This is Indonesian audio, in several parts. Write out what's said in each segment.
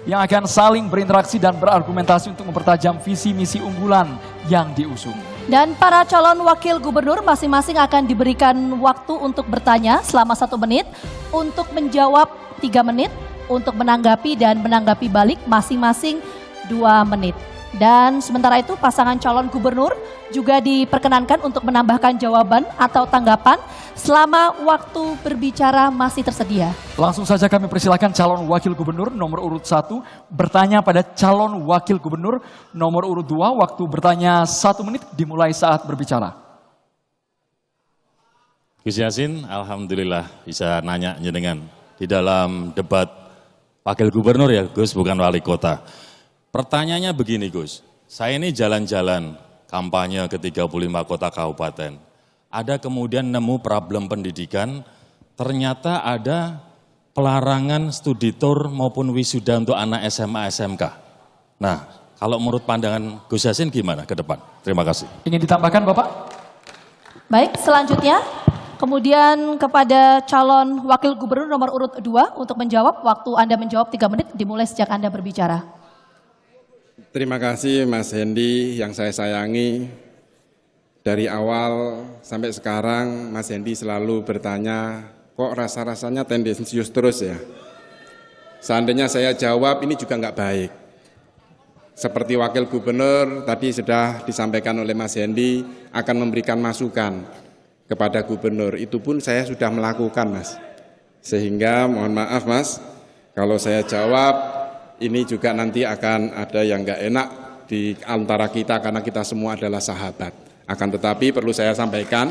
yang akan saling berinteraksi dan berargumentasi untuk mempertajam visi misi unggulan yang diusung. Dan para calon wakil gubernur masing-masing akan diberikan waktu untuk bertanya selama 1 menit, untuk menjawab 3 menit, untuk menanggapi dan menanggapi balik masing-masing 2 menit. Dan sementara itu pasangan calon gubernur juga diperkenankan untuk menambahkan jawaban atau tanggapan selama waktu berbicara masih tersedia. Langsung saja kami persilakan calon wakil gubernur nomor urut 1 bertanya pada calon wakil gubernur nomor urut 2. Waktu bertanya 1 menit dimulai saat berbicara. Gus Yassin, alhamdulillah bisa nanya jenengan di dalam debat wakil gubernur ya Gus, bukan wali kota. Pertanyaannya begini Gus, saya ini jalan-jalan kampanye ke 35 kota kabupaten. Ada kemudian nemu problem pendidikan, ternyata ada pelarangan studi tour maupun wisuda untuk anak SMA SMK. Nah, kalau menurut pandangan Gus Yassin gimana ke depan? Terima kasih. Ingin ditambahkan Bapak? Baik, selanjutnya kemudian kepada calon wakil gubernur nomor urut 2 untuk menjawab, waktu Anda menjawab 3 menit dimulai sejak Anda berbicara. Terima kasih Mas Hendy yang saya sayangi. Dari awal sampai sekarang Mas Hendy selalu bertanya, kok rasa-rasanya tendensius terus ya? Seandainya saya jawab ini juga nggak baik. Seperti wakil gubernur tadi sudah disampaikan oleh Mas Hendy akan memberikan masukan kepada gubernur. Itu pun saya sudah melakukan Mas. Sehingga mohon maaf Mas, kalau saya jawab ini juga nanti akan ada yang nggak enak di antara kita karena kita semua adalah sahabat. Akan tetapi perlu saya sampaikan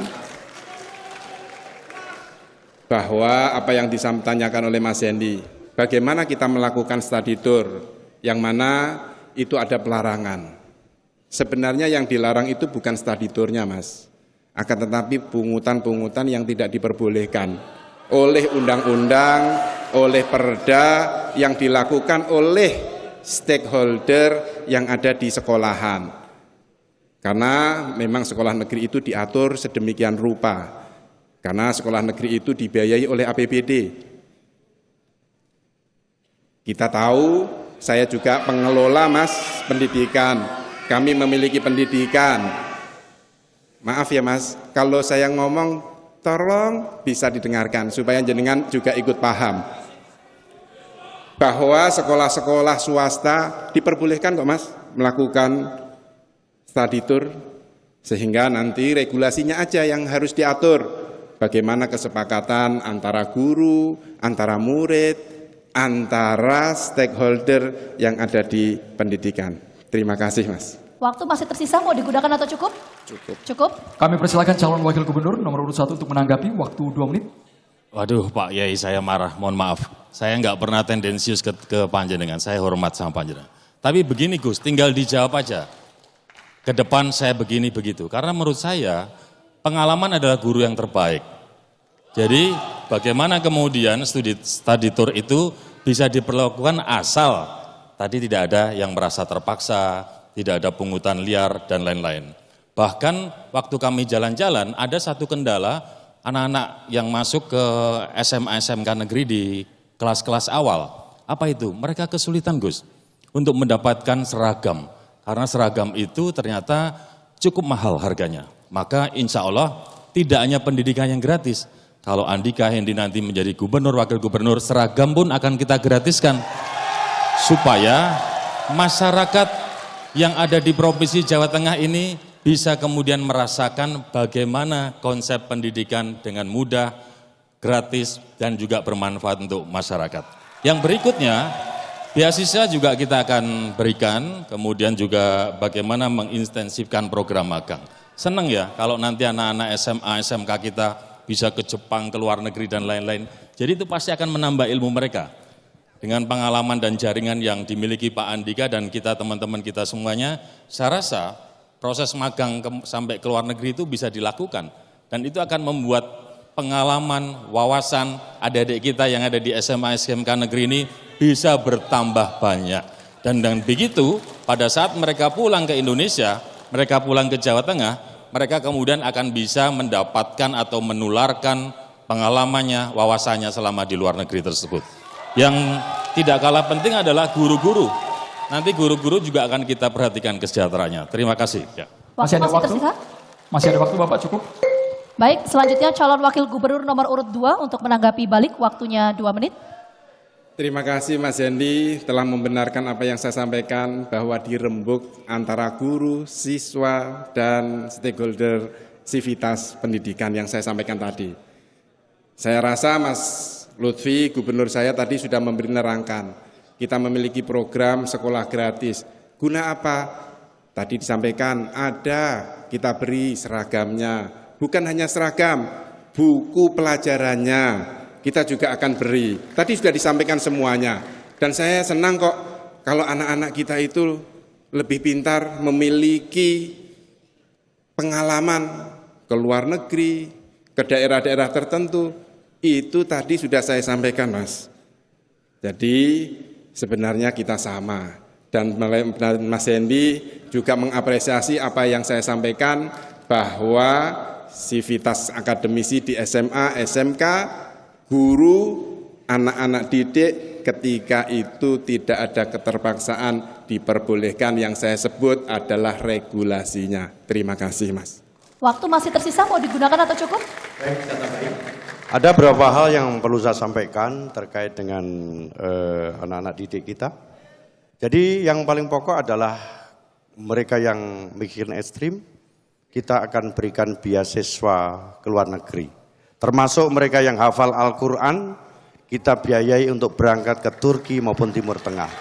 bahwa apa yang ditanyakan oleh Mas Hendy, bagaimana kita melakukan study tour yang mana itu ada pelarangan. Sebenarnya yang dilarang itu bukan study tour-nya Mas, akan tetapi pungutan-pungutan yang tidak diperbolehkan oleh undang-undang, oleh perda yang dilakukan oleh stakeholder yang ada di sekolahan. Karena memang sekolah negeri itu diatur sedemikian rupa. Karena sekolah negeri itu dibiayai oleh APBD. Kita tahu, saya juga pengelola Mas pendidikan. Kami memiliki pendidikan. Maaf ya Mas, kalau saya ngomong tolong bisa didengarkan supaya jenengan juga ikut paham. Bahwa sekolah-sekolah swasta diperbolehkan kok Mas melakukan study tour, sehingga nanti regulasinya aja yang harus diatur. Bagaimana kesepakatan antara guru, antara murid, antara stakeholder yang ada di pendidikan. Terima kasih Mas. Waktu masih tersisa, mau digunakan atau cukup? Cukup. Cukup. Kami persilakan calon wakil gubernur nomor urut 1 untuk menanggapi, waktu 2 menit. Waduh Pak Yai, saya marah, mohon maaf. Saya nggak pernah tendensius ke panjenengan, saya hormat sama panjenengan. Tapi begini Gus, tinggal dijawab aja. Ke depan saya begini begitu, karena menurut saya pengalaman adalah guru yang terbaik. Jadi bagaimana kemudian study tour itu bisa diperlakukan asal tadi tidak ada yang merasa terpaksa, tidak ada pungutan liar dan lain-lain. Bahkan waktu kami jalan-jalan ada satu kendala, anak-anak yang masuk ke SMA SMK negeri di kelas-kelas awal. Apa itu? Mereka kesulitan Gus untuk mendapatkan seragam. Karena seragam itu ternyata cukup mahal harganya. Maka insya Allah tidak hanya pendidikan yang gratis. Kalau Andika Hendy nanti menjadi gubernur, wakil gubernur, seragam pun akan kita gratiskan. Supaya masyarakat yang ada di Provinsi Jawa Tengah ini bisa kemudian merasakan bagaimana konsep pendidikan dengan mudah, gratis, dan juga bermanfaat untuk masyarakat. Yang berikutnya, beasiswa juga kita akan berikan, kemudian juga bagaimana mengintensifkan program magang. Senang ya kalau nanti anak-anak SMA, SMK kita bisa ke Jepang, ke luar negeri dan lain-lain. Jadi itu pasti akan menambah ilmu mereka. Dengan pengalaman dan jaringan yang dimiliki Pak Andika dan kita teman-teman kita semuanya, saya rasa proses magang sampai ke luar negeri itu bisa dilakukan. Dan itu akan membuat pengalaman, wawasan adik-adik kita yang ada di SMA, SMK negeri ini bisa bertambah banyak. Dan dengan begitu, pada saat mereka pulang ke Indonesia, mereka pulang ke Jawa Tengah, mereka kemudian akan bisa mendapatkan atau menularkan pengalamannya, wawasannya selama di luar negeri tersebut. Yang tidak kalah penting adalah guru-guru. Nanti guru-guru juga akan kita perhatikan kesejahteraannya. Terima kasih. Ya. Masih ada waktu? tersisa? Masih ada waktu Bapak, cukup? Baik, selanjutnya calon wakil gubernur nomor urut 2 untuk menanggapi balik, waktunya 2 menit. Terima kasih Mas Hendi telah membenarkan apa yang saya sampaikan bahwa dirembuk antara guru, siswa, dan stakeholder sivitas pendidikan yang saya sampaikan tadi. Saya rasa Mas Lutfi, gubernur saya tadi sudah memberi nerangkan. Kita memiliki program sekolah gratis. Guna apa? Tadi disampaikan ada, kita beri seragamnya. Bukan hanya seragam, buku pelajarannya kita juga akan beri. Tadi sudah disampaikan semuanya. Dan saya senang kok kalau anak-anak kita itu lebih pintar, memiliki pengalaman ke luar negeri, ke daerah-daerah tertentu. Itu tadi sudah saya sampaikan, Mas. Jadi sebenarnya kita sama. Dan Mas Hendi juga mengapresiasi apa yang saya sampaikan bahwa sivitas akademisi di SMA, SMK, guru, anak-anak didik ketika itu tidak ada keterpaksaan diperbolehkan, yang saya sebut adalah regulasinya. Terima kasih Mas. Waktu masih tersisa, mau digunakan atau cukup? Ada beberapa hal yang perlu saya sampaikan terkait dengan anak-anak didik kita. Jadi yang paling pokok adalah mereka yang mikirin ekstrim, kita akan berikan beasiswa ke luar negeri. Termasuk mereka yang hafal Al-Quran, kita biayai untuk berangkat ke Turki maupun Timur Tengah.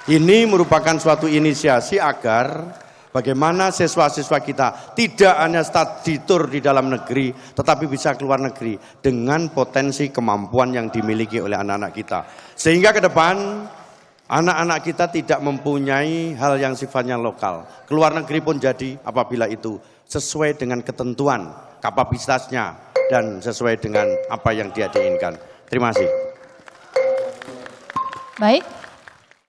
Ini merupakan suatu inisiasi agar bagaimana siswa-siswa kita tidak hanya study tour di dalam negeri, tetapi bisa keluar negeri dengan potensi kemampuan yang dimiliki oleh anak-anak kita. Sehingga ke depan anak-anak kita tidak mempunyai hal yang sifatnya lokal. Keluar negeri pun jadi apabila itu sesuai dengan ketentuan, kapasitasnya, dan sesuai dengan apa yang dia diinginkan. Terima kasih. Baik.